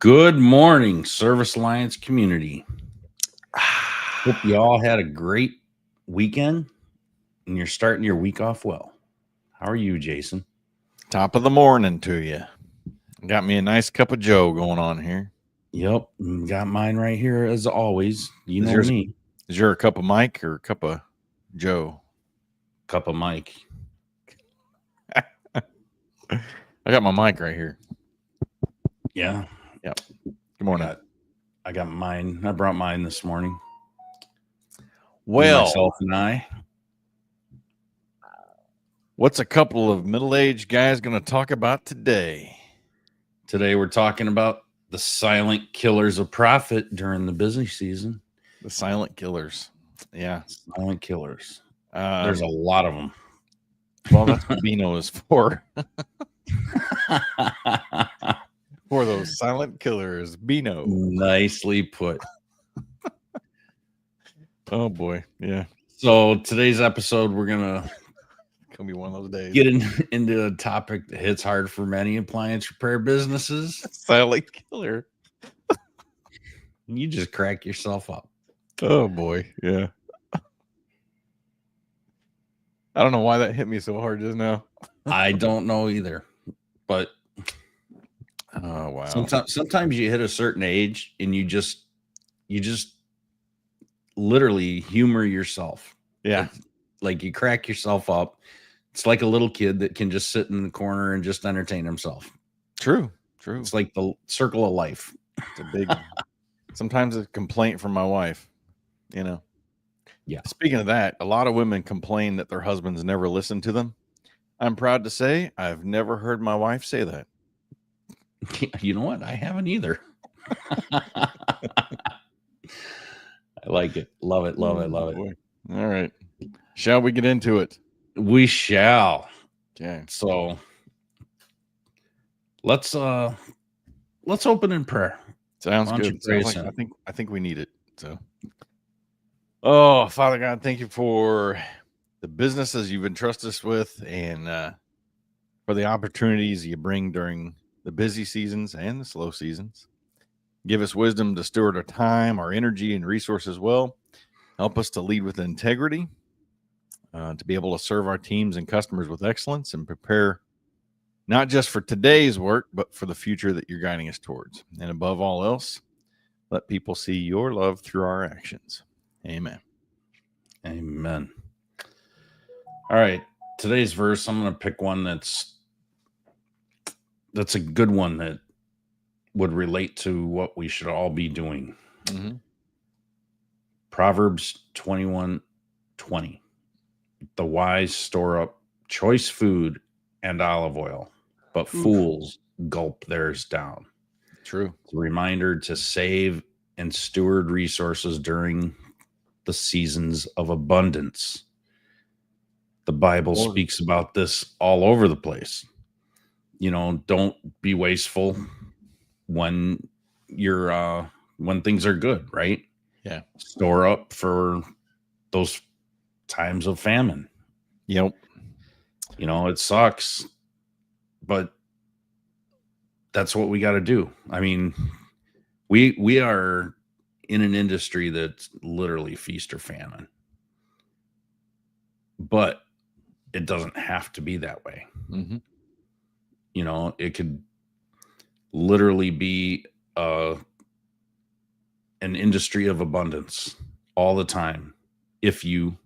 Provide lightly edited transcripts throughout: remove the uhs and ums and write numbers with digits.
Good morning, Service Alliance community. Hope you all had a great weekend and you're starting your week off well. How are you, Jason? Top of the morning to you. Got me a nice cup of Joe going on here. Yep, got mine right here as always. You know yours, me. Is your a cup of Mike or a cup of Joe? Cup of Mike. I got my mic right here. Yeah. Yep. Good morning. I got mine. I brought mine this morning. Well, myself and I. What's a couple of middle-aged guys going to talk about today? Today we're talking about the silent killers of profit during the busy season. The silent killers. Yeah. Silent killers. There's a lot of them. Well, that's what Beano is for. For those silent killers, Beano. Nicely put. Oh boy, yeah. So today's episode, we're gonna be one of those days. Get into a topic that hits hard for many appliance repair businesses. Silent killer. You just crack yourself up. Oh boy, yeah. I don't know why that hit me so hard just now. I don't know either, but oh wow. Sometimes you hit a certain age and you just literally humor yourself. Yeah. Like you crack yourself up. It's like a little kid that can just sit in the corner and just entertain himself. True. It's like the circle of life. It's a big, sometimes a complaint from my wife, you know. Yeah. Speaking of that, a lot of women complain that their husbands never listen to them. I'm proud to say I've never heard my wife say that. You know what? I haven't either. I like it. Love it. Love it. Love it. Boy. All right. Shall we get into it? We shall. Okay. So let's open in prayer. Sounds good. I think we need it. So oh, Father God, thank you for the businesses you've entrusted us with and for the opportunities you bring during the busy seasons and the slow seasons. Give us wisdom to steward our time, our energy, and resources well. Help us to lead with integrity, to be able to serve our teams and customers with excellence and prepare not just for today's work, but for the future that you're guiding us towards. And above all else, let people see your love through our actions. Amen. Amen. All right. Today's verse, I'm going to pick one that's a good one that would relate to what we should all be doing. Mm-hmm. Proverbs 21:20. The wise store up choice food and olive oil, but fools gulp theirs down. True. It's a reminder to save and steward resources during the seasons of abundance. The Bible speaks about this all over the place. You know, don't be wasteful when you're when things are good, right? Yeah. Store up for those times of famine. Yep. You know, it sucks, but that's what we got to do. I mean, we are in an industry that's literally feast or famine, but it doesn't have to be that way. Mm-hmm. You know, it could literally be an industry of abundance all the time if you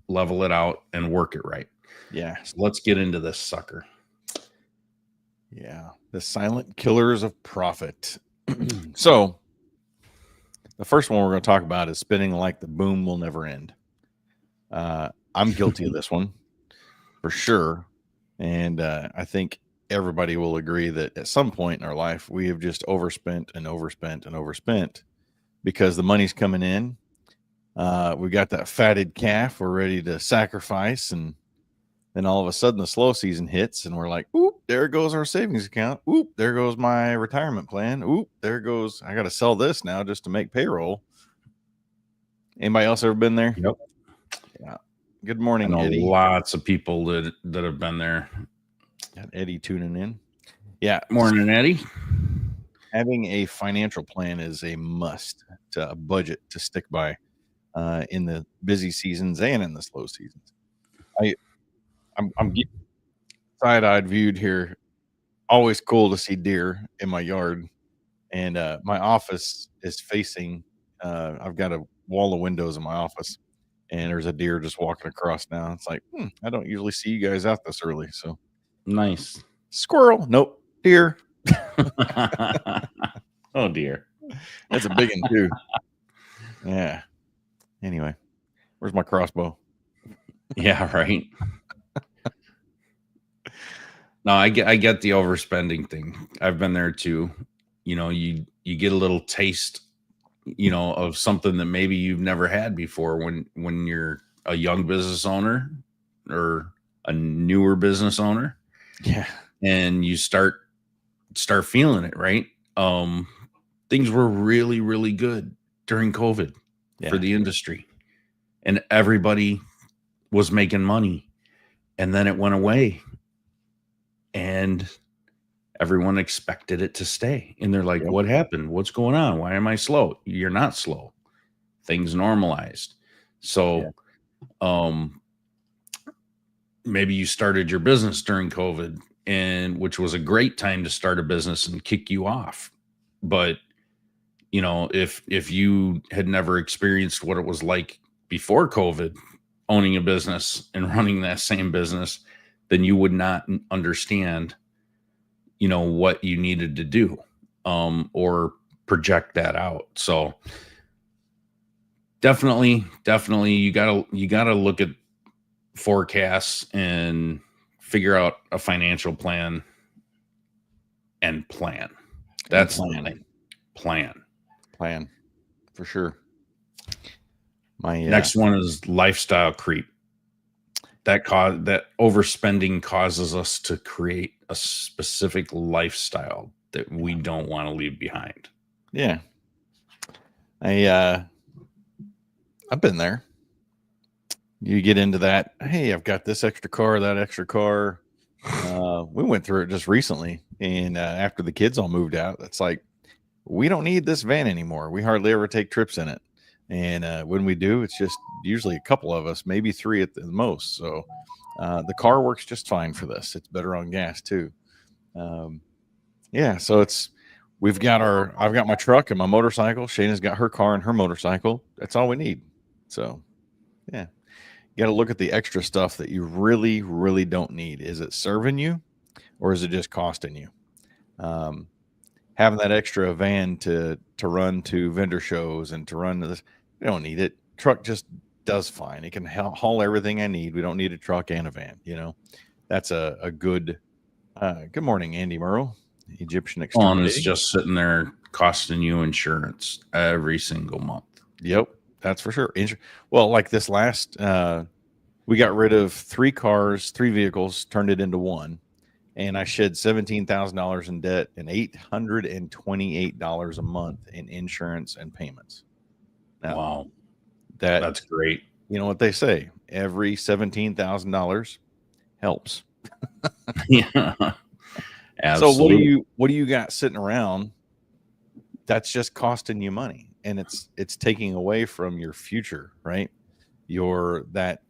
level it out and work it right. Yeah. So let's get into this sucker. Yeah. The silent killers of profit. So the first one we're going to talk about is spinning like the boom will never end. I'm guilty of this one for sure. And I think everybody will agree that at some point in our life, we have just overspent because the money's coming in. We got that fatted calf we're ready to sacrifice. And then all of a sudden the slow season hits and we're like, oop, there goes our savings account. Oop, there goes my retirement plan. Oop, there goes, I got to sell this now just to make payroll. Anybody else ever been there? Yep. Yeah. Good morning, Eddie. Lots of people that have been there. Got Eddie tuning in. Yeah. Morning, Eddie. having a financial plan is a must, to a budget to stick by in the busy seasons and in the slow seasons. I'm getting side-eyed viewed here. Always cool to see deer in my yard, and my office is facing. I've got a wall of windows in my office, and there's a deer just walking across now. It's like, I don't usually see you guys out this early, so Nice. squirrel, nope, deer. Oh dear, That's a big one too. Yeah. Anyway, where's my crossbow? yeah, right. No, I get the overspending thing. I've been there too. You get a little taste, of something that maybe you've never had before when you're a young business owner or a newer business owner. Yeah. And you start feeling it, right? Things were really, really good during COVID for the industry, and everybody was making money, and then it went away, and everyone expected it to stay. And they're like, what happened? What's going on? Why am I slow? You're not slow. Things normalized. So, maybe you started your business during COVID, and which was a great time to start a business and kick you off. But if you had never experienced what it was like before COVID, owning a business and running that same business, then you would not understand, what you needed to do, or project that out. So definitely, you gotta look at forecasts and figure out a financial plan and plan. That's planning. Plan for sure. My next one is lifestyle creep. That overspending causes us to create a specific lifestyle that we don't want to leave behind. Yeah. I've been there. You get into that. Hey, I've got this extra car, that extra car. We went through it just recently, and after the kids all moved out, it's like, we don't need this van anymore. We hardly ever take trips in it. And when we do, it's just usually a couple of us, maybe three at the most. So the car works just fine for this. It's better on gas too. So I've got my truck and my motorcycle. Shayna's got her car and her motorcycle. That's all we need. So yeah, you got to look at the extra stuff that you really, really don't need. Is it serving you, or is it just costing you? Having that extra van to run to vendor shows and to run to this, we don't need it. Truck just does fine. It can haul everything I need. We don't need a truck and a van. That's a good. Good morning, Andy Murrow, Egyptian Exterminating. And it's just sitting there costing you insurance every single month. Yep, that's for sure. Well, like this last, we got rid of 3 vehicles, turned it into one. And I shed $17,000 in debt and $828 a month in insurance and payments. Now, wow, that's great. You know what they say? Every $17,000 helps. Yeah, absolutely. So what do you got sitting around that's just costing you money, and it's taking away from your future, right? Your that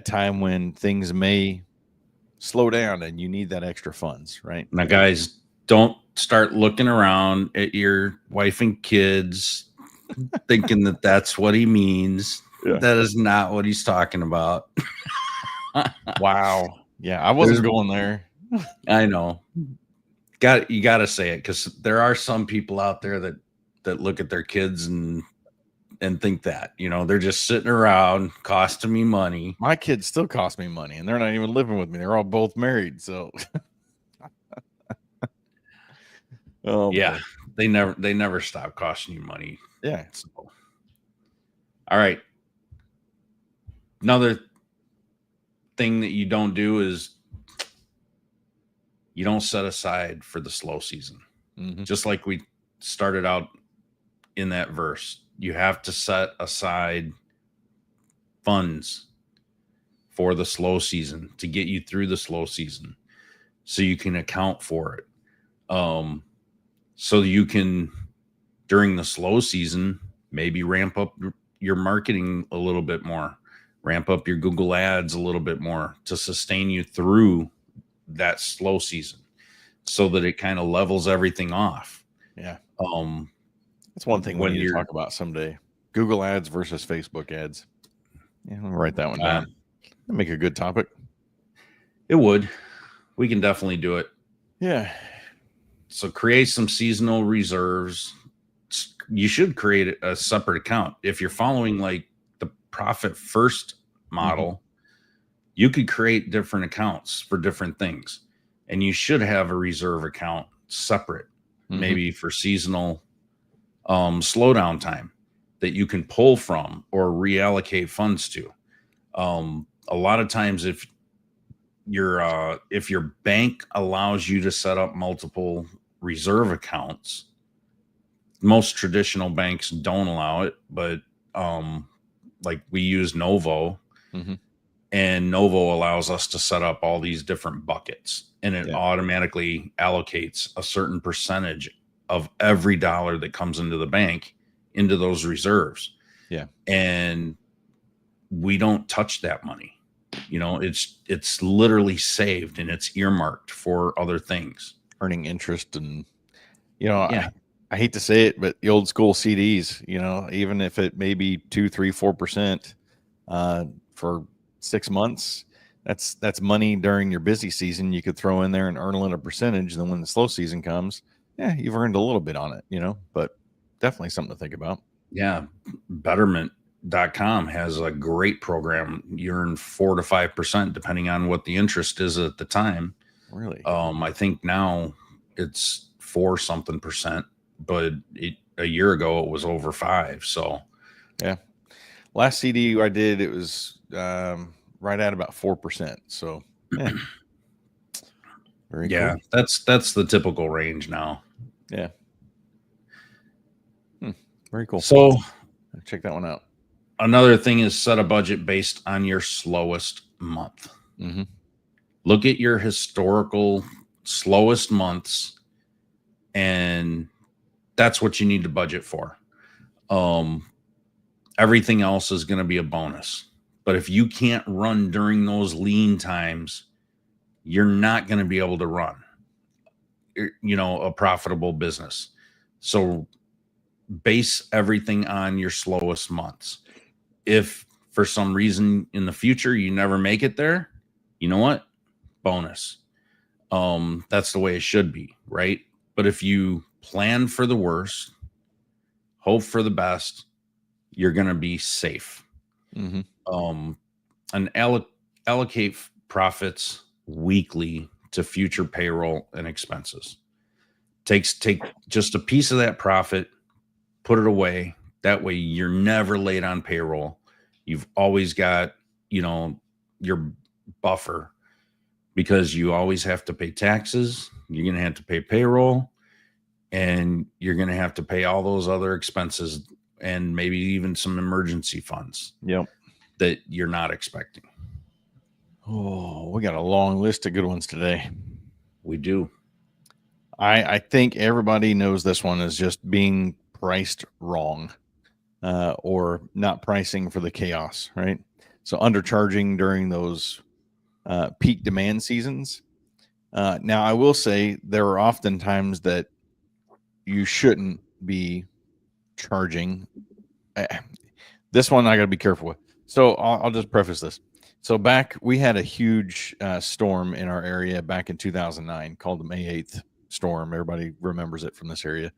time when things may slow down and you need that extra funds, right? Now, guys, don't start looking around at your wife and kids thinking that that's what he means. Yeah. That is not what he's talking about. Wow. Yeah, I wasn't going there. I know. You got to say it, because there are some people out there that look at their kids and think that, they're just sitting around costing me money. My kids still cost me money, and they're not even living with me. They're all both married. So yeah, they never stop costing you money. Yeah. So, all right. Another thing that you don't do is you don't set aside for the slow season. Mm-hmm. Just like we started out in that verse, you have to set aside funds for the slow season to get you through the slow season, so you can account for it. so you can, during the slow season, maybe ramp up your marketing a little bit more, ramp up your Google ads a little bit more to sustain you through that slow season, so that it kind of levels everything off. Yeah. That's one thing we need to talk about someday. Google ads versus Facebook ads. Yeah, I'll write that one down. That'd make a good topic. It would. We can definitely do it. Yeah. So create some seasonal reserves. You should create a separate account. If you're following like the profit first model, you could create different accounts for different things. And you should have a reserve account separate, maybe for seasonal slowdown time that you can pull from or reallocate funds to. A lot of times, if your bank allows you to set up multiple reserve accounts, most traditional banks don't allow it, but like we use Novo, and Novo allows us to set up all these different buckets, and it automatically allocates a certain percentage of every dollar that comes into the bank into those reserves. Yeah. And we don't touch that money. You know, it's literally saved and it's earmarked for other things, earning interest. And I hate to say it, but the old school CDs, even if it may be 2, 3, 4% for 6 months, that's money during your busy season you could throw in there and earn a little percentage. Then when the slow season comes, you've earned a little bit on it, but definitely something to think about. Yeah. Betterment.com has a great program. You earn 4 to 5% depending on what the interest is at the time. Really? I think now it's 4 something percent, but a year ago it was over 5. So yeah, last CD I did, it was right at about 4%. So very cool. That's the typical range now. Yeah. Very cool. So check that one out. Another thing is set a budget based on your slowest month. Look at your historical slowest months, and that's what you need to budget for. Everything else is going to be a bonus. But if you can't run during those lean times, you're not going to be able to run, a profitable business. So base everything on your slowest months. If for some reason in the future you never make it there, you know what? Bonus. That's the way it should be, right? But if you plan for the worst, hope for the best, you're going to be safe. And allocate profits weekly to future payroll and expenses. Take just a piece of that profit, put it away. That way you're never late on payroll. You've always got, your buffer, because you always have to pay taxes. You're going to have to pay payroll, and you're going to have to pay all those other expenses and maybe even some emergency funds that you're not expecting. Oh, we got a long list of good ones today. We do. I think everybody knows this one is just being priced wrong, or not pricing for the chaos, right? So undercharging during those peak demand seasons. Now, I will say there are often times that you shouldn't be charging. This one I got to be careful with. So I'll just preface this. So we had a huge storm in our area back in 2009 called the May 8th storm. Everybody remembers it from this area.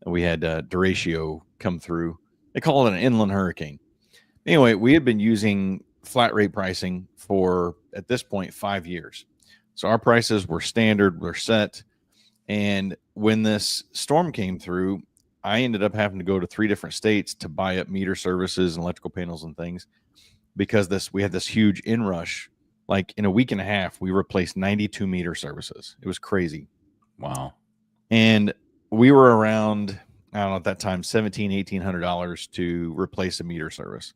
We had derecho come through. They call it an inland hurricane. Anyway, we had been using flat rate pricing for, at this point, 5 years. So our prices were standard, were set. And when this storm came through, I ended up having to go to 3 different states to buy up meter services and electrical panels and things, because we had this huge inrush. Like in a week and a half, we replaced 92 meter services. It was crazy. Wow. And we were around, I don't know, at that time, $1,800 to replace a meter service,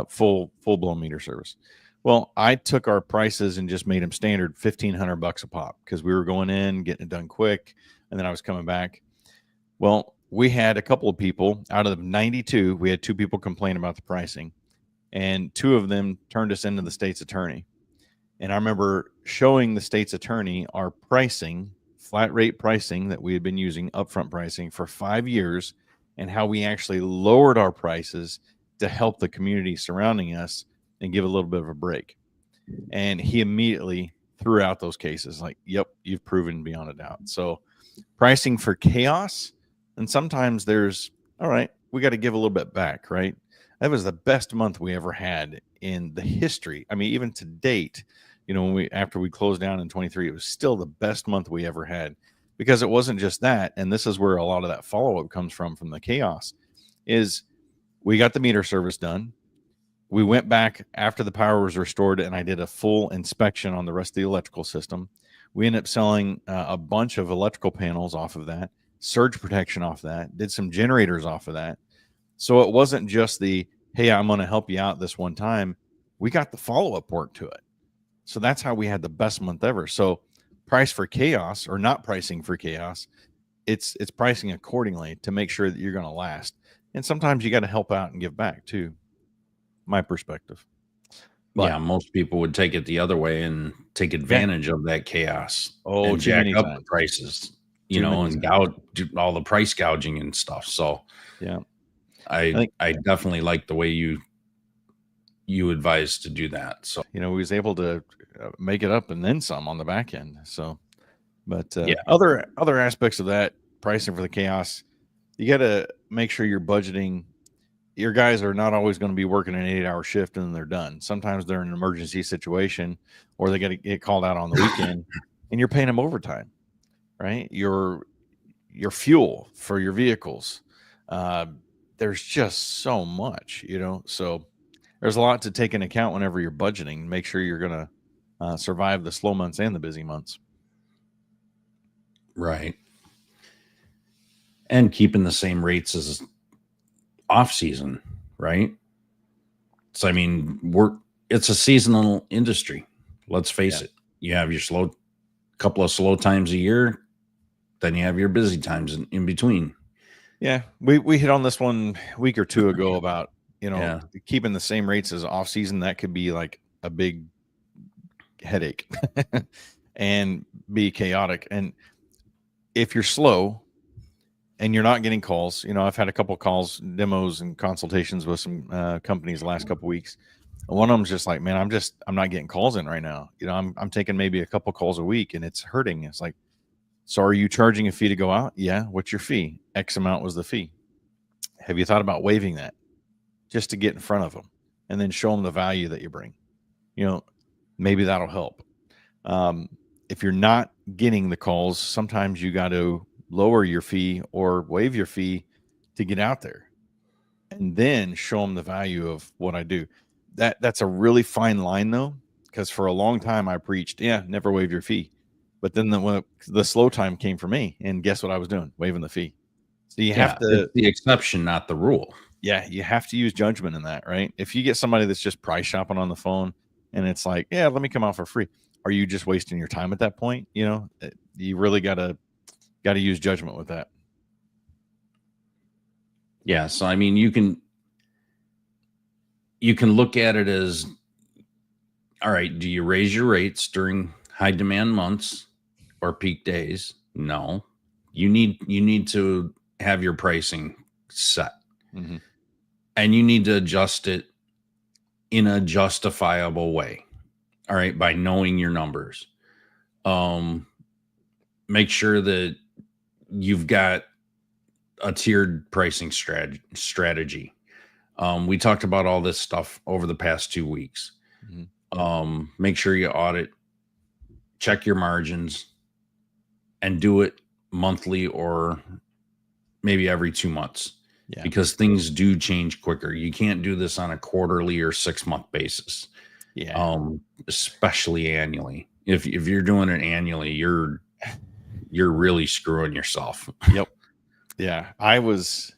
full blown meter service. Well, I took our prices and just made them standard $1,500 a pop, because we were going in, getting it done quick, and then I was coming back. Well, we had a couple of people out of 92. We had 2 people complain about the pricing, and 2 of them turned us into the state's attorney. And I remember showing the state's attorney our pricing, flat rate pricing that we had been using, upfront pricing for 5 years, and how we actually lowered our prices to help the community surrounding us and give a little bit of a break. And he immediately threw out those cases like, yep, you've proven beyond a doubt. So pricing for chaos, and sometimes there's, all right, we got to give a little bit back, right? That was the best month we ever had in the history. I mean, even to date, when after we closed down in 23, it was still the best month we ever had, because it wasn't just that. And this is where a lot of that follow-up comes from the chaos, is we got the meter service done. We went back after the power was restored, and I did a full inspection on the rest of the electrical system. We ended up selling a bunch of electrical panels off of that, surge protection off that, did some generators off of that. So it wasn't just the, hey, I'm going to help you out this one time. We got the follow-up work to it. So that's how we had the best month ever. So price for chaos, or not pricing for chaos, it's pricing accordingly to make sure that you're going to last. And sometimes you got to help out and give back too. My perspective. But, yeah, most people would take it the other way and take advantage of that chaos. Oh, and jack up the prices, and do all the price gouging and stuff. So yeah, I definitely like the way you advise to do that. So we was able to make it up and then some on the back end. So, but other aspects of that pricing for the chaos, you got to make sure you're budgeting. Your guys are not always going to be working an 8-hour shift and then they're done. Sometimes they're in an emergency situation, or they got to get called out on the weekend, and you're paying them overtime, right? Your fuel for your vehicles. There's just so much, so there's a lot to take into account whenever you're budgeting. Make sure you're going to survive the slow months and the busy months. Right. And keeping the same rates as off season, right? So, I mean, it's a seasonal industry. Let's face it. You have your couple of slow times a year, then you have your busy times in between. Yeah. We hit on this one a week or two ago about, keeping the same rates as off season. That could be like a big headache and be chaotic. And if you're slow and you're not getting calls, I've had a couple of calls, demos, and consultations with some companies the last couple of weeks. One of them's just like, man, I'm not getting calls in right now. I'm taking maybe a couple calls a week, and it's hurting. It's like, so are you charging a fee to go out? Yeah. What's your fee? X amount was the fee. Have you thought about waiving that just to get in front of them and then show them the value that you bring? Maybe that'll help. If you're not getting the calls, sometimes you got to lower your fee or waive your fee to get out there, and then show them the value of what I do. That's a really fine line though, because for a long time I preached, never waive your fee. But then the slow time came for me, and guess what I was doing? Waiving the fee. So you have to, it's the exception, not the rule. Yeah, you have to use judgment in that, right? If you get somebody that's just price shopping on the phone and it's like, yeah, let me come out for free, are you just wasting your time at that point? You really got to use judgment with that. Yeah. So, I mean, you can look at it as, all right, do you raise your rates during high demand months or peak days? No, you need to have your pricing set, and you need to adjust it in a justifiable way. All right. By knowing your numbers, make sure that you've got a tiered pricing strategy. We talked about all this stuff over the past 2 weeks. Make sure you audit, check your margins, and do it monthly or maybe every 2 months, because things do change quicker. You can't do this on a quarterly or 6-month basis. Especially annually. If you're doing it annually, you're really screwing yourself. Yep. Yeah. I was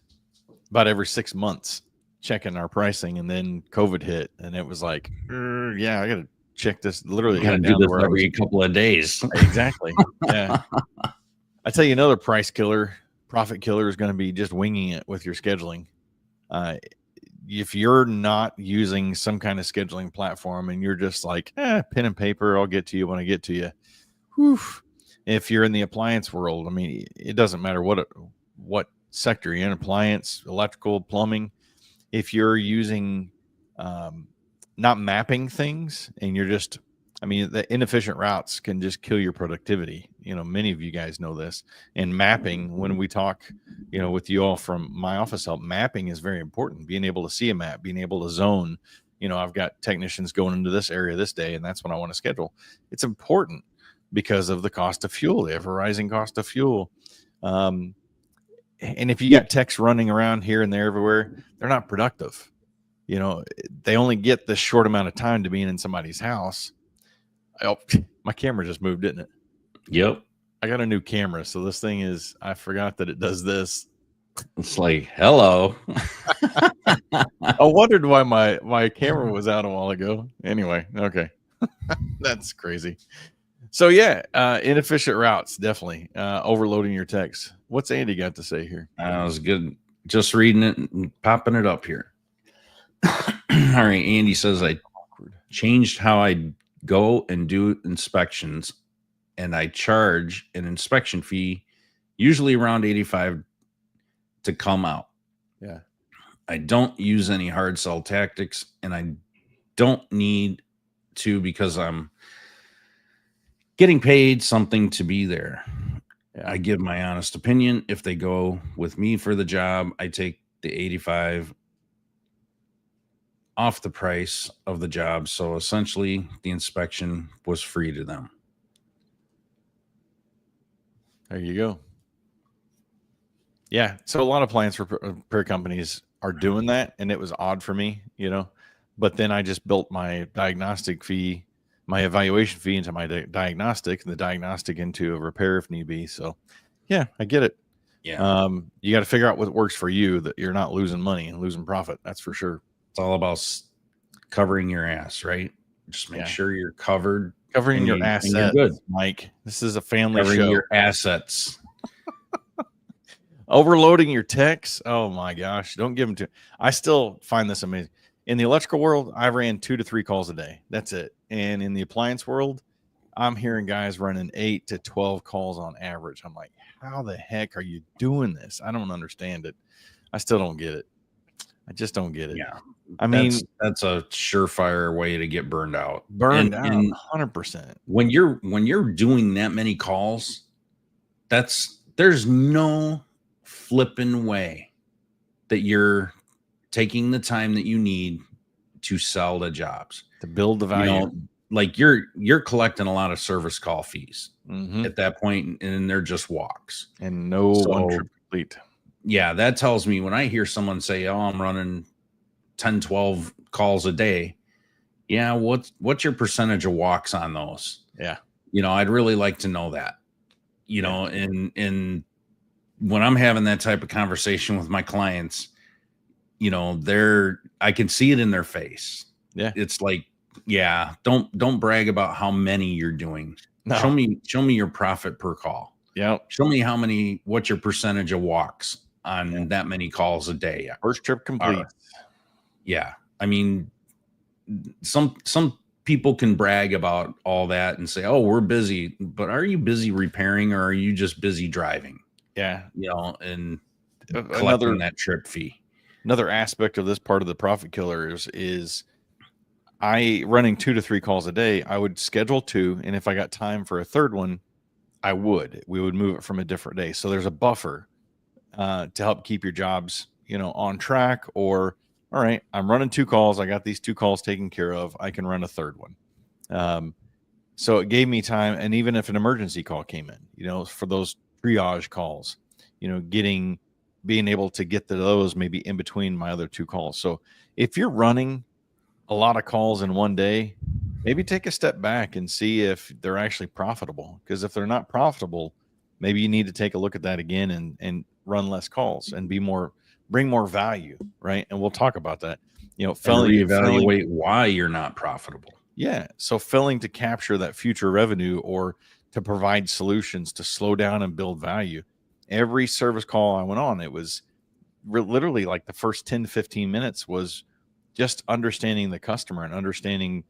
about every 6 months checking our pricing, and then COVID hit, and it was like, I got to check this. Literally, got to do this every couple of days. Exactly. Yeah. I tell you another price killer profit killer is going to be just winging it with your scheduling. If you're not using some kind of scheduling platform and you're just like, pen and paper, I'll get to you when I get to you. Whew. If you're in the appliance world, I mean, it doesn't matter what sector you're in, appliance, electrical, plumbing. If you're using not mapping things and you're just, I mean, the inefficient routes can just kill your productivity. Many of you guys know this. And mapping, when we talk, with you all from my office help, mapping is very important. Being able to see a map, being able to zone, I've got technicians going into this area this day, and that's when I want to schedule. It's important because of the cost of fuel. They have a rising cost of fuel. And if you got techs running around here and there everywhere, they're not productive. They only get this short amount of time to being in somebody's house. Oh, my camera just moved, didn't it? Yep. I got a new camera, so this thing I forgot that it does this. It's like, hello. I wondered why my camera was out a while ago. Anyway, okay. That's crazy. So yeah, inefficient routes, definitely. Overloading your text. What's Andy got to say here? That was good. Just reading it and popping it up here. All right, Andy says, I changed how I go and do inspections, and I charge an inspection fee, usually around $85 to come out. Yeah. I don't use any hard sell tactics, and I don't need to because I'm getting paid something to be there. Yeah. I give my honest opinion. If they go with me for the job, I take the $85 off the price of the job. So essentially the inspection was free to them. There you go. Yeah. So a lot of appliance repair companies are doing that, and it was odd for me, but then I just built my diagnostic fee, my evaluation fee into my diagnostic, and the diagnostic into a repair if need be. So yeah, I get it. Yeah. You got to figure out what works for you, that you're not losing money and losing profit. That's for sure. It's all about covering your ass, right? Just make sure you're covered. Covering your assets, good. Mike. This is a family covering show. Your assets. Overloading your techs. Oh my gosh. Don't give them to. I still find this amazing. In the electrical world, I ran 2 to 3 calls a day. That's it. And in the appliance world, I'm hearing guys running 8 to 12 calls on average. I'm like, how the heck are you doing this? I don't understand it. I still don't get it. I just don't get it. Yeah. I mean, that's a surefire way to get burned out. Burned out 100%. When you're doing that many calls, there's no flipping way that you're taking the time that you need to sell the jobs, to build the value. Like you're collecting a lot of service call fees at that point, and they're just walks and no one trip complete. Yeah, that tells me when I hear someone say, oh, I'm running 10, 12 calls a day. Yeah, what's your percentage of walks on those? Yeah. I'd really like to know that. And when I'm having that type of conversation with my clients, I can see it in their face. Yeah. It's like, yeah, don't brag about how many you're doing. No. Show me your profit per call. Yeah. Show me what's your percentage of walks on that many calls a day. First trip complete. Yeah. I mean, some people can brag about all that and say, oh, we're busy, but are you busy repairing or are you just busy driving? Yeah. And collecting that trip fee. Another aspect of this part of the profit killers is I running 2 to 3 calls a day. I would schedule 2. And if I got time for a third one, we would move it from a different day. So there's a buffer to help keep your jobs, on track. Or, all right, I'm running 2 calls. I got these 2 calls taken care of. I can run a third one. So it gave me time. And even if an emergency call came in, for those triage calls, being able to get to those maybe in between my other 2 calls. So if you're running a lot of calls in one day, maybe take a step back and see if they're actually profitable. Because if they're not profitable, maybe you need to take a look at that again and run less calls and bring more value, right? And we'll talk about that. Reevaluate why you're not profitable. Yeah. So failing to capture that future revenue or to provide solutions to slow down and build value. Every service call I went on, it was literally like the first 10 to 15 minutes was just understanding the customer and understanding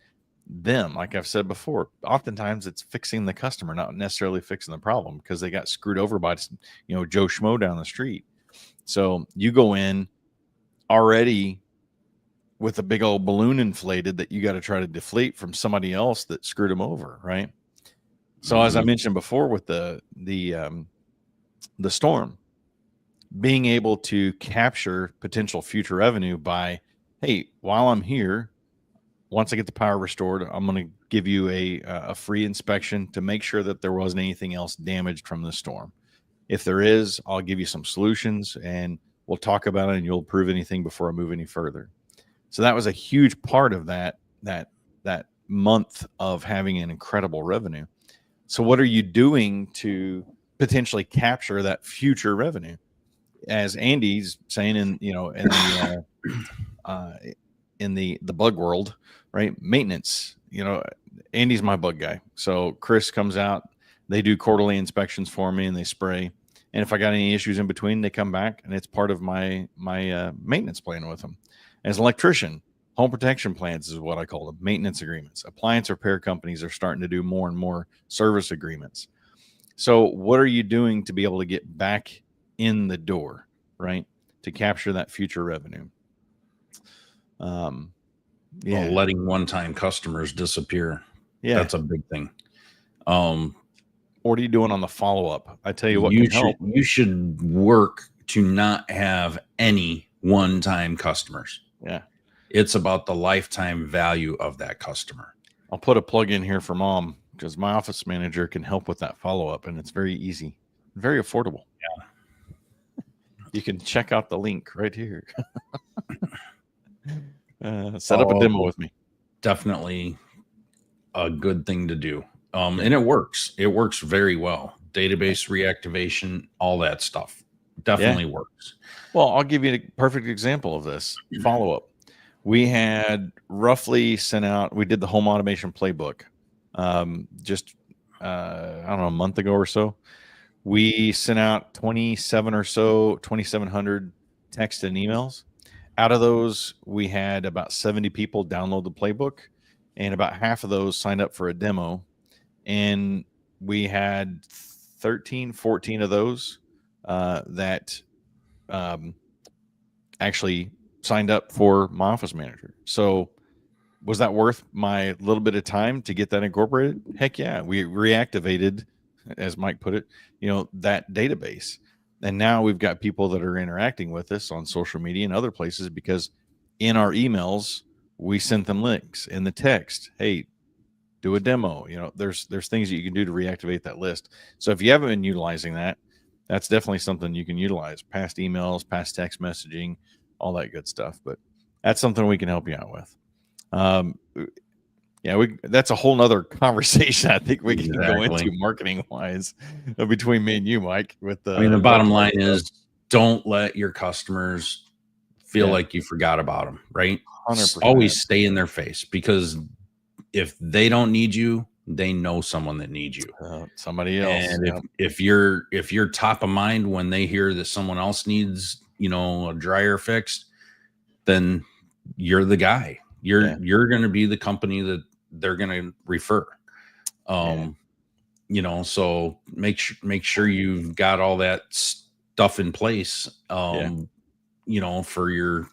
them. Like I've said before, oftentimes it's fixing the customer, not necessarily fixing the problem, because they got screwed over by, Joe Schmo down the street. So you go in already with a big old balloon inflated that you got to try to deflate from somebody else that screwed them over, right? So as I mentioned before with the storm, being able to capture potential future revenue by, hey, while I'm here, once I get the power restored, I'm going to give you a free inspection to make sure that there wasn't anything else damaged from the storm. If there is, I'll give you some solutions and we'll talk about it and you'll approve anything before I move any further. So that was a huge part of that month of having an incredible revenue. So what are you doing to potentially capture that future revenue? As Andy's saying in the bug world, right? Maintenance, Andy's my bug guy. So Chris comes out, they do quarterly inspections for me and they spray. And if I got any issues in between, they come back and it's part of my maintenance plan with them. As an electrician, home protection plans is what I call them, maintenance agreements. Appliance repair companies are starting to do more and more service agreements. So what are you doing to be able to get back in the door, right? To capture that future revenue. Well, letting one-time customers disappear. Yeah. That's a big thing. What are you doing on the follow-up? I tell you what can help. You should work to not have any one-time customers. Yeah. It's about the lifetime value of that customer. I'll put a plug in here for Mom because my office manager can help with that follow-up, and it's very easy, very affordable. Yeah. You can check out the link right here. Set up a demo with me. Definitely a good thing to do. And it works. It works very well. Database reactivation, all that stuff definitely works. Well, I'll give you a perfect example of this follow-up. We had roughly sent out, we did the home automation playbook just, I don't know, a month ago or so. We sent out 2,700 texts and emails. Out of those, we had about 70 people download the playbook, and about half of those signed up for a demo. And we had 14 of those that actually signed up for my office manager. So was that worth my little bit of time to get that incorporated? Heck yeah. We reactivated, as Mike put it, that database. And now we've got people that are interacting with us on social media and other places because in our emails, we sent them links in the text. Hey, do a demo. There's things that you can do to reactivate that list. So if you haven't been utilizing that, that's definitely something you can utilize. Past emails, past text messaging, all that good stuff. But that's something we can help you out with. That's a whole nother conversation. I think we can go into marketing wise between me and you, Mike. The bottom line is don't let your customers feel like you forgot about them, right? 100%. Always stay in their face, because if they don't need you, they know someone that needs you. Somebody else. And if you're top of mind when they hear that someone else needs, a dryer fixed, then you're the guy. You're going to be the company that they're going to refer. So make sure you've got all that stuff in place, for your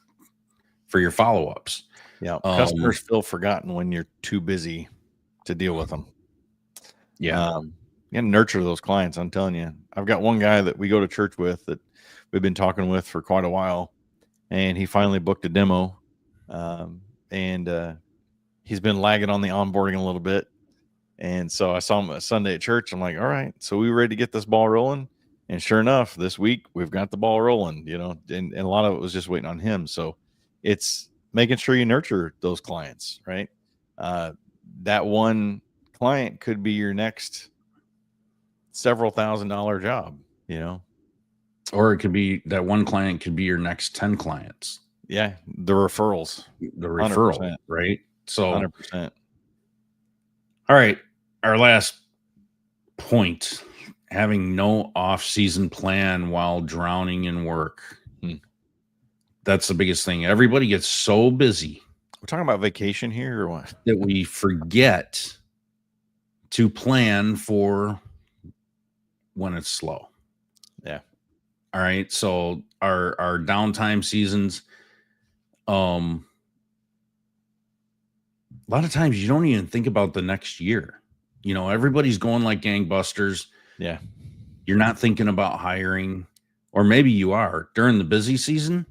follow-ups. Yeah. Customers feel forgotten when you're too busy to deal with them. Yeah. And nurture those clients. I'm telling you, I've got one guy that we go to church with that we've been talking with for quite a while, and he finally booked a demo. And he's been lagging on the onboarding a little bit. And so I saw him Sunday at church. I'm like, all right, so we ready to get this ball rolling? And sure enough, this week we've got the ball rolling, and a lot of it was just waiting on him. So it's making sure you nurture those clients, right? That one client could be your next several $1,000 job, or it could be that one client could be your next 10 clients. Yeah. The referral, 100%. Right? So 100%. All right. Our last point having no off-season plan while drowning in work. That's the biggest thing. Everybody gets so busy. We're talking about vacation here or what? That we forget to plan for when it's slow. Yeah. All right. So our downtime seasons, a lot of times you don't even think about the next year. You know, everybody's going like gangbusters. Yeah. You're not thinking about hiring, or maybe you are during the busy season.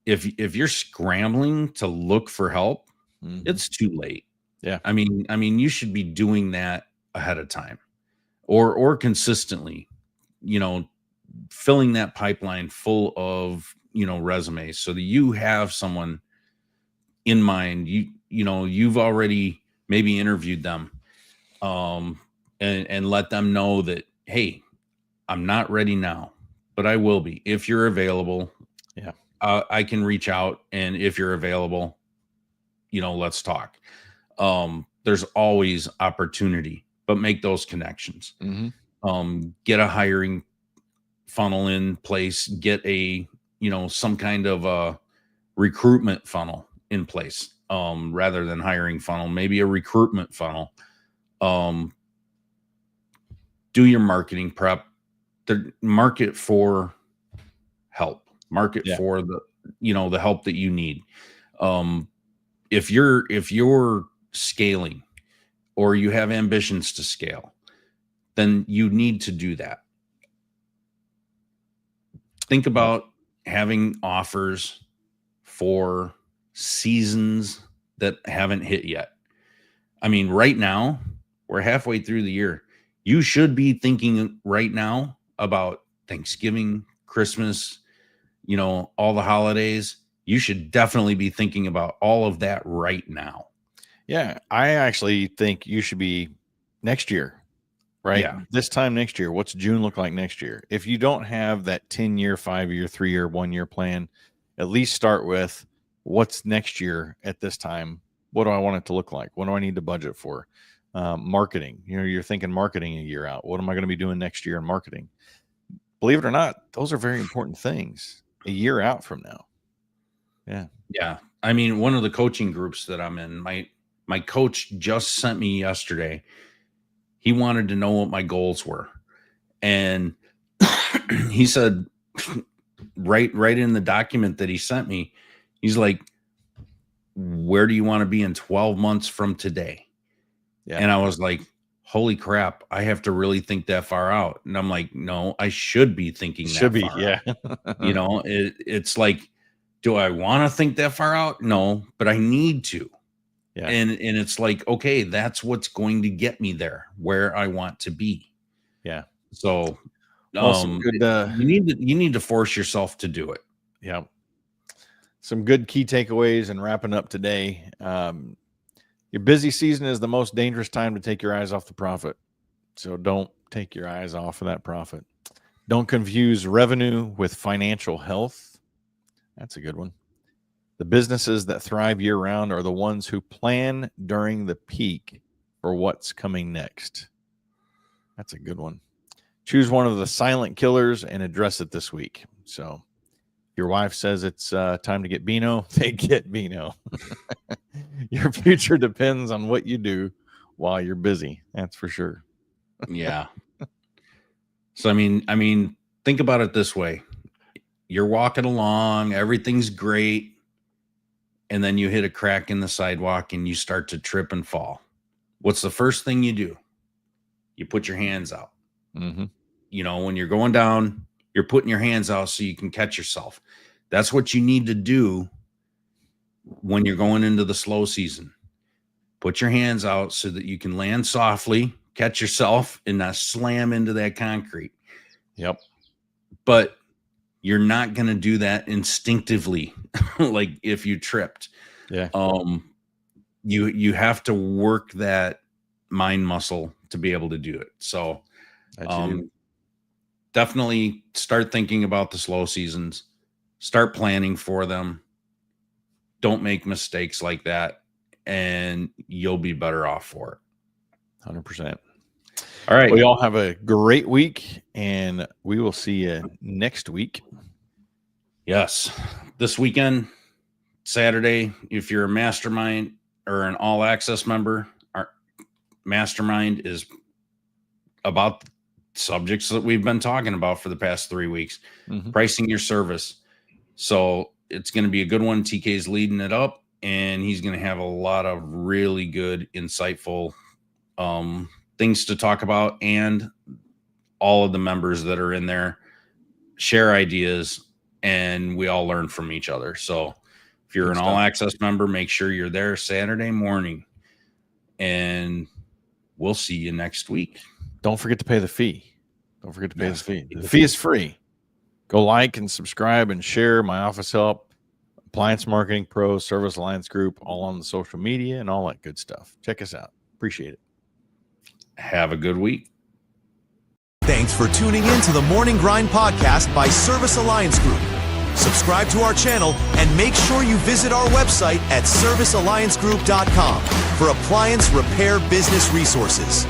If you're scrambling to look for help, it's too late. Yeah. I mean, you should be doing that ahead of time or consistently, you know, filling that pipeline full of, you know, resumes so that you have someone in mind. You know, you've already maybe interviewed them, and let them know that, hey, I'm not ready now, but I will be if you're available. Yeah. I can reach out, and if you're available, you know, let's talk. There's always opportunity, but make those connections. Get a hiring funnel in place, get a, you know, some kind of a recruitment funnel in place, rather than hiring funnel, maybe a recruitment funnel. Do your marketing prep, the market for help, for the, you know, the help that you need. If you're scaling or you have ambitions to scale, then you need to do that. Think about having offers for seasons that haven't hit yet. I mean, right now, we're halfway through the year. You should be thinking right now about Thanksgiving, Christmas, you know, all the holidays. You should definitely be thinking about all of that right now. Yeah. I actually think you should be next year, right? Yeah. This time next year. What's June look like next year? If you don't have that 10-year, 5-year, 3-year, 1-year plan, at least start with what's next year at this time. What do I want it to look like? What do I need to budget for? Marketing. You know, you're thinking marketing a year out. What am I going to be doing next year in marketing? Believe it or not, those are very important things a year out from now. Yeah. Yeah. I mean, one of the coaching groups that I'm in, my coach just sent me yesterday. He wanted to know what my goals were. And he said, right in the document that he sent me, he's like, where do you want to be in 12 months from today? Yeah. And I was like, holy crap, I have to really think that far out. And I'm like, no, I should be thinking that far out. You know, it's like, do I want to think that far out? No, but I need to. Yeah. And it's like, okay, that's what's going to get me there where I want to be. Yeah. So you need to force yourself to do it. Yeah. Some good key takeaways and wrapping up today. Your busy season is the most dangerous time to take your eyes off the profit. So don't take your eyes off of that profit. Don't confuse revenue with financial health. That's a good one. The businesses that thrive year round are the ones who plan during the peak for what's coming next. That's a good one. Choose one of the silent killers and address it this week. So your wife says it's time to get Beano, they get Beano. Your future depends on what you do while you're busy. That's for sure. Yeah. So, I mean, think about it this way. You're walking along, everything's great. And then you hit a crack in the sidewalk and you start to trip and fall. What's the first thing you do? You put your hands out. Mm-hmm. You know, when you're going down, you're putting your hands out so you can catch yourself. That's what you need to do when you're going into the slow season. Put your hands out so that you can land softly, catch yourself, and not slam into that concrete. Yep. But you're not going to do that instinctively, like if you tripped. Yeah. You have to work that mind muscle to be able to do it. So, definitely start thinking about the slow seasons. Start planning for them. Don't make mistakes like that, and you'll be better off for it. 100%. All right. Well, y'all have a great week, and we will see you next week. Yes. This weekend, Saturday, if you're a mastermind or an all access member, our mastermind is about subjects that we've been talking about for the past 3 weeks. Pricing your service. So it's going to be a good one. TK's leading it up, and he's going to have a lot of really good, insightful things to talk about, and all of the members that are in there share ideas, and we all learn from each other. So if you're an all access member, make sure you're there Saturday morning, and we'll see you next week. Don't forget to pay the fee. Don't forget to pay the fee. The fee is free. Go like and subscribe and share my office help, Appliance Marketing Pro, Service Alliance Group, all on the social media and all that good stuff. Check us out. Appreciate it. Have a good week. Thanks for tuning in to the Morning Grind podcast by Service Alliance Group. Subscribe to our channel and make sure you visit our website at servicealliancegroup.com for appliance repair business resources.